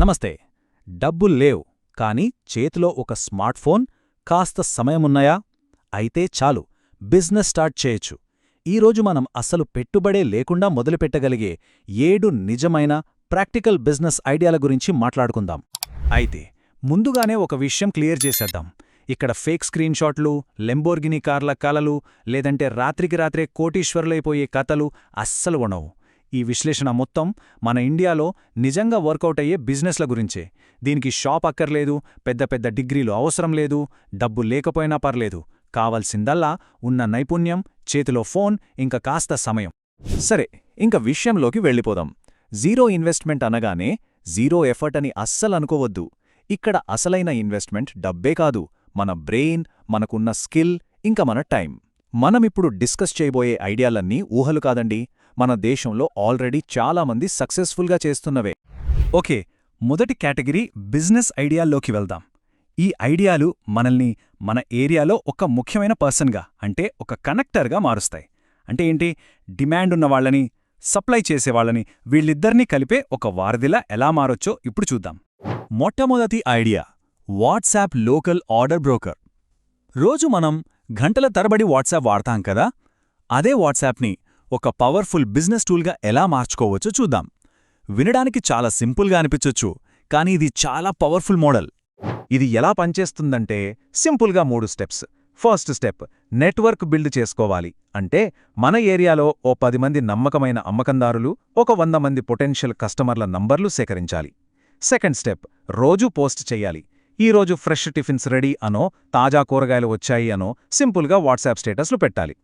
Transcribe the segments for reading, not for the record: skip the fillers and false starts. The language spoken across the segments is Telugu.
నమస్తే. డబ్బుల్లేవ్, కానీ చేతిలో ఒక స్మార్ట్ ఫోన్, కాస్త సమయమున్నాయా? అయితే చాలు, బిజినెస్ స్టార్ట్ చేయొచ్చు. ఈరోజు మనం అసలు పెట్టుబడే లేకుండా మొదలుపెట్టగలిగే 7 నిజమైన ప్రాక్టికల్ బిజినెస్ ఐడియాల గురించి మాట్లాడుకుందాం. అయితే ముందుగానే ఒక విషయం క్లియర్ చేసేద్దాం. ఇక్కడ ఫేక్ స్క్రీన్ షాట్లు, లెంబోర్గినీ కార్ల కలలు, లేదంటే రాత్రికి రాత్రే కోటీశ్వరులైపోయే కథలు అస్సలు ఉండవు. ఈ విశ్లేషణ మొత్తం మన ఇండియాలో నిజంగా వర్కౌట్ అయ్యే బిజినెస్ల గురించే. దీనికి షాప్ అక్కర్లేదు, పెద్ద పెద్ద డిగ్రీలు అవసరం లేదు, డబ్బు లేకపోయినా పర్లేదు. కావాల్సిందల్లా ఉన్న నైపుణ్యం, చేతిలో ఫోన్, ఇంకా కాస్త సమయం. సరే, ఇంక విషయంలోకి వెళ్ళిపోదాం. జీరో ఇన్వెస్ట్మెంట్ అనగానే జీరో ఎఫర్ట్ అని అస్సలనుకోవద్దు. ఇక్కడ అసలైన ఇన్వెస్ట్మెంట్ డబ్బే కాదు, మన బ్రెయిన్, మనకున్న స్కిల్, ఇంకా మన టైం. మనమిప్పుడు డిస్కస్ చేయబోయే ఐడియాలన్నీ ఊహలు కాదండి, మన దేశంలో ఆల్రెడీ చాలామంది సక్సెస్ఫుల్గా చేస్తున్నవే. ఓకే, మొదటి కేటగిరీ బిజినెస్ ఐడియాల్లోకి వెళ్దాం. ఈ ఐడియాలు మనల్ని మన ఏరియాలో ఒక ముఖ్యమైన పర్సన్గా, అంటే ఒక కనెక్టర్గా మారుస్తాయి. అంటే ఏంటి? డిమాండ్ ఉన్నవాళ్లని, సప్లై చేసేవాళ్లని, వీళ్ళిద్దరినీ కలిపే ఒక వారధిలా ఎలా మారొచ్చో ఇప్పుడు చూద్దాం. మొట్టమొదటి idea, WhatsApp local order broker. రోజు మనం గంటల తరబడి వాట్సాప్ వాడతాం కదా, అదే వాట్సాప్ని ఒక పవర్ఫుల్ బిజినెస్ టూల్గా ఎలా మార్చుకోవచ్చో చూద్దాం. వినడానికి చాలా సింపుల్గా అనిపించొచ్చు, కానీ ఇది చాలా పవర్ఫుల్ మోడల్. ఇది ఎలా పనిచేస్తుందంటే సింపుల్గా 3 steps. First step, network build చేసుకోవాలి. అంటే మన ఏరియాలో ఓ 10 మంది నమ్మకమైన అమ్మకందారులు, ఒక 100 మంది పొటెన్షియల్ కస్టమర్ల నంబర్లు సేకరించాలి. సెకండ్ స్టెప్, రోజూ పోస్ట్ చెయ్యాలి. ఈరోజు ఫ్రెష్ టిఫిన్స్ రెడీ అనో, తాజా కూరగాయలు వచ్చాయి అనో సింపుల్గా వాట్సాప్ స్టేటస్లు పెట్టాలి.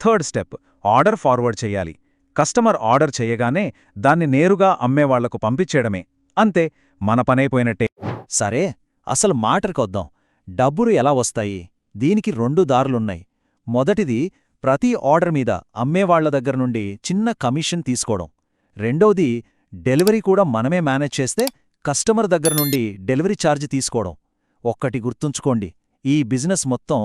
థర్డ్ స్టెప్, ఆర్డర్ ఫార్వర్డ్ చెయ్యాలి. కస్టమర్ ఆర్డర్ చెయ్యగానే దాన్ని నేరుగా అమ్మేవాళ్లకు పంపించేయడమే. అంతే, మన పనైపోయినట్టే. సరే, అసలు మాటకొద్దాం. డబ్బులు ఎలా వస్తాయి? దీనికి 2 దారులున్నాయి. మొదటిది, ప్రతి ఆర్డర్ మీద అమ్మేవాళ్ల దగ్గర నుండి చిన్న కమిషన్ తీసుకోవడం. రెండోది, డెలివరీ కూడా మనమే మేనేజ్ చేస్తే కస్టమర్ దగ్గర నుండి డెలివరీ ఛార్జ్ తీసుకోవడం. ఒక్కటి గుర్తుంచుకోండి, ఈ బిజినెస్ మొత్తం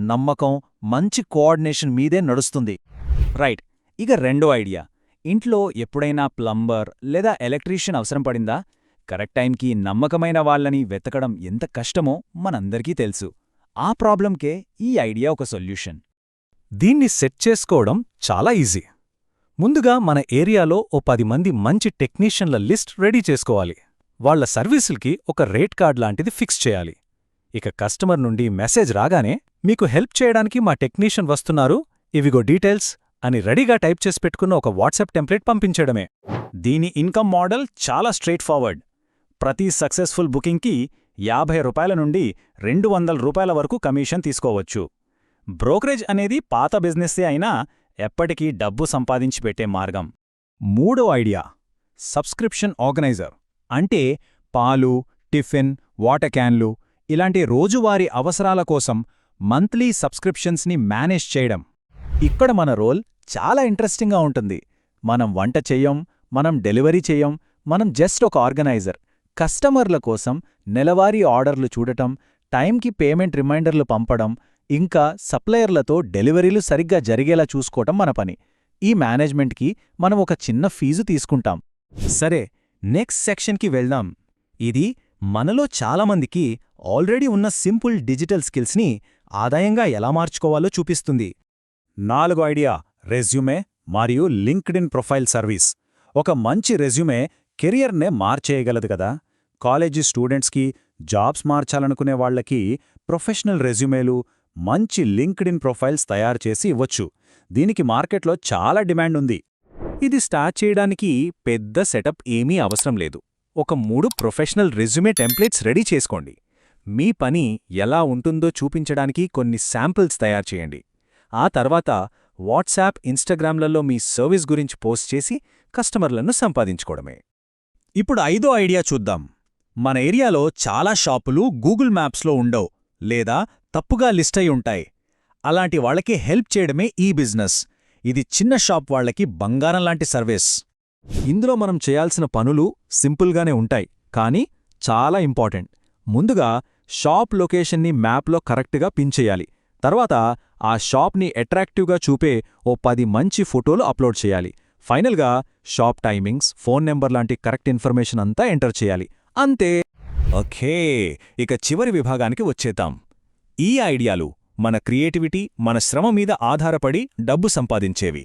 నమ్మకం, మంచి కోఆర్డినేషన్ మీదే నడుస్తుంది. రైట్, ఇక రెండో ఐడియా. ఇంట్లో ఎప్పుడైనా ప్లంబర్ లేదా ఎలక్ట్రీషియన్ అవసరం పడిందా? కరెక్ట్ టైంకి నమ్మకమైన వాళ్ళని వెతకడం ఎంత కష్టమో మనందరికీ తెలుసు. ఆ ప్రాబ్లంకే ఈ ఐడియా ఒక సొల్యూషన్. దీన్ని సెట్ చేసుకోవడం చాలా ఈజీ. ముందుగా మన ఏరియాలో ఓ 10 మంది మంచి టెక్నీషియన్ల లిస్ట్ రెడీ చేసుకోవాలి. వాళ్ల సర్వీసులకి ఒక రేట్ కార్డ్ లాంటిది ఫిక్స్ చేయాలి. ఇక కస్టమర్ నుండి మెసేజ్ రాగానే, మీకు హెల్ప్ చేయడానికి మా టెక్నీషియన్ వస్తున్నారు, ఇవిగో డీటెయిల్స్ అని రెడీగా టైప్ చేసి పెట్టుకున్న ఒక వాట్సాప్ టెంప్లెట్ పంపించడమే. దీని ఇన్కమ్ మోడల్ చాలా స్ట్రెయిట్ ఫార్వర్డ్. ప్రతి సక్సెస్ఫుల్ బుకింగ్కి ₹50 నుండి ₹200 వరకు కమిషన్ తీసుకోవచ్చు. బ్రోకరేజ్ అనేది పాత బిజినెస్సే అయినా ఎప్పటికీ డబ్బు సంపాదించి పెట్టే మార్గం. మూడో ఐడియా, సబ్స్క్రిప్షన్ ఆర్గనైజర్. అంటే పాలు, టిఫిన్, వాటర్ క్యాన్లు ఇలాంటి రోజువారీ అవసరాల కోసం మంత్లీ సబ్స్క్రిప్షన్స్ని మేనేజ్ చేయడం. ఇక్కడ మన రోల్ చాలా ఇంట్రెస్టింగ్గా ఉంటుంది. మనం వంట చెయ్యం, మనం డెలివరీ చెయ్యం, మనం జస్ట్ ఒక ఆర్గనైజర్. కస్టమర్ల కోసం నెలవారీ ఆర్డర్లు చూడటం, టైంకి పేమెంట్ రిమైండర్లు పంపడం, ఇంకా సప్లయర్లతో డెలివరీలు సరిగ్గా జరిగేలా చూసుకోవటం మన పని. ఈ మేనేజ్మెంట్కి మనం ఒక చిన్న ఫీజు తీసుకుంటాం. సరే, నెక్స్ట్ సెక్షన్కి వెళ్దాం. ఇది మనలో చాలామందికి ఆల్రెడీ ఉన్న సింపుల్ డిజిటల్ స్కిల్స్ని ఆదాయంగా ఎలా మార్చుకోవాలో చూపిస్తుంది. 4వ ఐడియా, రెజ్యూమే మరియు లింక్డ్ఇన్ ప్రొఫైల్ సర్వీస్. ఒక మంచి రెజ్యూమే కెరియర్నే మార్చేయగలదు కదా. కాలేజీ స్టూడెంట్స్కి, జాబ్స్ మార్చాలనుకునే వాళ్లకి ప్రొఫెషనల్ రెజ్యూమేలు, మంచి లింక్డ్ఇన్ ప్రొఫైల్స్ తయారుచేసి ఇవ్వచ్చు. దీనికి మార్కెట్లో చాలా డిమాండ్ ఉంది. ఇది స్టార్ట్ చేయడానికి పెద్ద సెటప్ ఏమీ అవసరం లేదు. ఒక 3 ప్రొఫెషనల్ రెజ్యూమే టెంప్లెట్స్ రెడీ చేసుకోండి. మీ పని ఎలా ఉంటుందో చూపించడానికి కొన్ని శాంపిల్స్ తయారు చేయండి. ఆ తర్వాత వాట్సాప్, ఇన్స్టాగ్రామ్లలో మీ సర్వీస్ గురించి పోస్ట్ చేసి కస్టమర్లను సంపాదించుకోవడమే. ఇప్పుడు 5వ ఐడియా చూద్దాం. మన ఏరియాలో చాలా షాపులు గూగుల్ మ్యాప్స్లో ఉండవు, లేదా తప్పుగా లిస్ట్ అయి ఉంటాయి. అలాంటి వాళ్లకి హెల్ప్ చేయడమే ఈ బిజినెస్. ఇది చిన్న షాప్ వాళ్లకి బంగారం లాంటి సర్వీస్. ఇందులో మనం చేయాల్సిన పనులు సింపుల్గానే ఉంటాయి, కానీ చాలా ఇంపార్టెంట్. ముందుగా షాప్ లొకేషన్ని మ్యాప్లో కరెక్ట్గా పిన్ చేయాలి. తర్వాత ఆ షాప్ని అట్రాక్టివ్గా చూపే ఓ 10 మంచి ఫోటోలు అప్లోడ్ చేయాలి. ఫైనల్గా షాప్ టైమింగ్స్, ఫోన్ నెంబర్ లాంటి కరెక్ట్ ఇన్ఫర్మేషన్ అంతా ఎంటర్ చేయాలి. అంతే. ఓకే, ఇక చివరి విభాగానికి వచ్చేద్దాం. ఈ ఐడియాలు మన క్రియేటివిటీ, మన శ్రమ మీద ఆధారపడి డబ్బు సంపాదించేవి.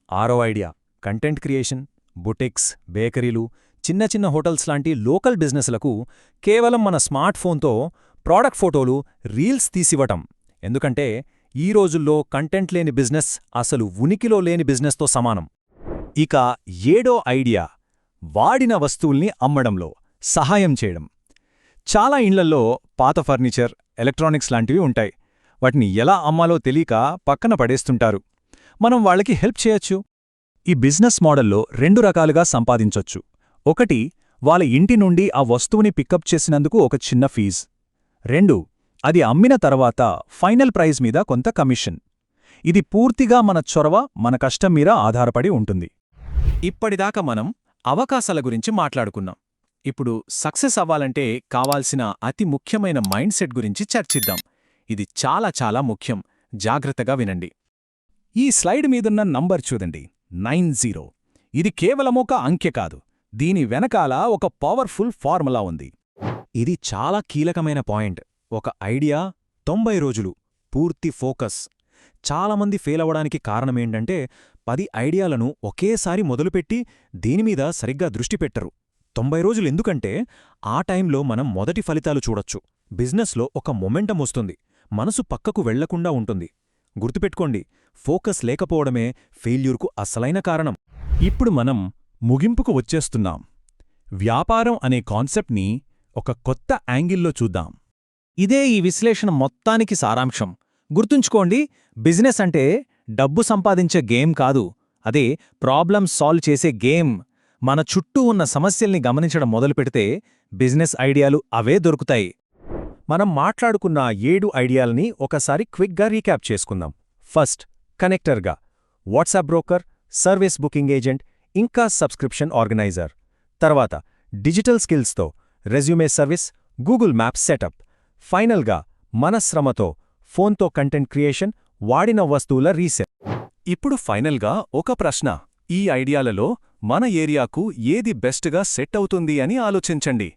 ఆరో ఐడియా కంటెంట్ క్రియేషన్. బుటిక్స్, బేకరీలు, చిన్న చిన్న హోటల్స్ లాంటి లోకల్ బిజినెస్లకు కేవలం మన స్మార్ట్ ఫోన్తో ప్రాడక్ట్ ఫోటోలు, రీల్స్ తీసివ్వటం. ఎందుకంటే ఈ రోజుల్లో కంటెంట్ లేని బిజినెస్ అసలు ఉనికిలో లేని బిజినెస్తో సమానం. ఇక ఏడో ఐడియా వాడిన వస్తువుల్ని అమ్మడంలో సహాయం చేయడం. చాలా ఇండ్లల్లో పాత ఫర్నిచర్, ఎలక్ట్రానిక్స్ లాంటివి ఉంటాయి. వాటిని ఎలా అమ్మాలో తెలియక పక్కన పడేస్తుంటారు. మనం వాళ్ళకి హెల్ప్ చేయొచ్చు. ఈ బిజినెస్ మోడల్లో 2 రకాలుగా సంపాదించొచ్చు. ఒకటి, వాళ్ళ ఇంటి నుండి ఆ వస్తువుని పికప్ చేసినందుకు ఒక చిన్న ఫీజ్. 2, అది అమ్మిన తర్వాత ఫైనల్ ప్రైజ్ మీద కొంత కమిషన్. ఇది పూర్తిగా మన చొరవ, మన కష్టం మీద ఆధారపడి ఉంటుంది. ఇప్పటిదాకా మనం అవకాశాల గురించి మాట్లాడుకున్నాం. ఇప్పుడు సక్సెస్ అవ్వాలంటే కావాల్సిన అతి ముఖ్యమైన మైండ్ సెట్ గురించి చర్చిద్దాం. ఇది చాలా చాలా ముఖ్యం. జాగ్రత్తగా వినండి. ఈ స్లైడ్ మీదున్న నంబర్ చూడండి, 90. ఇది కేవలమొక అంకె కాదు, దీని వెనకాల ఒక పవర్ఫుల్ ఫార్ములా ఉంది. ఇది చాలా కీలకమైన పాయింట్. ఒక ఐడియా, 90 రోజులు, పూర్తి ఫోకస్. చాలామంది ఫెయిల్ అవ్వడానికి కారణమేంటంటే 10 ఐడియాలను ఒకేసారి మొదలుపెట్టి దీనిమీద సరిగ్గా దృష్టి పెట్టరు. 90 రోజులు ఎందుకంటే ఆ టైంలో మనం మొదటి ఫలితాలు చూడొచ్చు. బిజినెస్లో ఒక మొమెంటం వస్తుంది, మనసు పక్కకు వెళ్లకుండా ఉంటుంది. గుర్తుపెట్టుకోండి, ఫోకస్ లేకపోవడమే ఫెయిల్యూర్కు అసలైన కారణం. ఇప్పుడు మనం ముగింపుకు వచ్చేస్తున్నాం. వ్యాపారం అనే కాన్సెప్ట్ని ఒక కొత్త యాంగిల్లో చూద్దాం. ఇదే ఈ విశ్లేషణ మొత్తానికి సారాంశం. గుర్తుంచుకోండి, బిజినెస్ అంటే డబ్బు సంపాదించే గేమ్ కాదు, అదే ప్రాబ్లమ్ సాల్వ్ చేసే గేమ్. మన చుట్టూ ఉన్న సమస్యల్ని గమనించడం మొదలుపెడితే బిజినెస్ ఐడియాలు అవే దొరుకుతాయి. మనం మాట్లాడుకున్న 7 ఐడియాలని ఒకసారి క్విక్గా రీక్యాప్ చేసుకుందాం. ఫస్ట్, కనెక్టర్గా WhatsApp broker, service booking agent, ఇంకా సబ్స్క్రిప్షన్ ఆర్గనైజర్. తర్వాత డిజిటల్ స్కిల్స్తో resume service, Google maps setup. ఫైనల్గా మన శ్రమతో ఫోన్తో కంటెంట్ క్రియేషన్, వాడిన వస్తువుల రీసేల్. ఇప్పుడు ఫైనల్గా ఒక ప్రశ్న. ఈ ఐడియాలలో మన ఏరియాకు ఏది బెస్ట్గా సెట్ అవుతుంది అని ఆలోచించండి.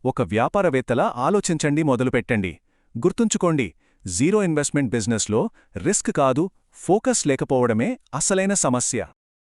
ఒక వ్యాపారవేత్తలా ఆలోచించండి, మొదలుపెట్టండి. గుర్తుంచుకోండి, జీరో ఇన్వెస్ట్మెంట్ బిజినెస్లో రిస్క్ కాదు, ఫోకస్ లేకపోవడమే అసలైన సమస్య.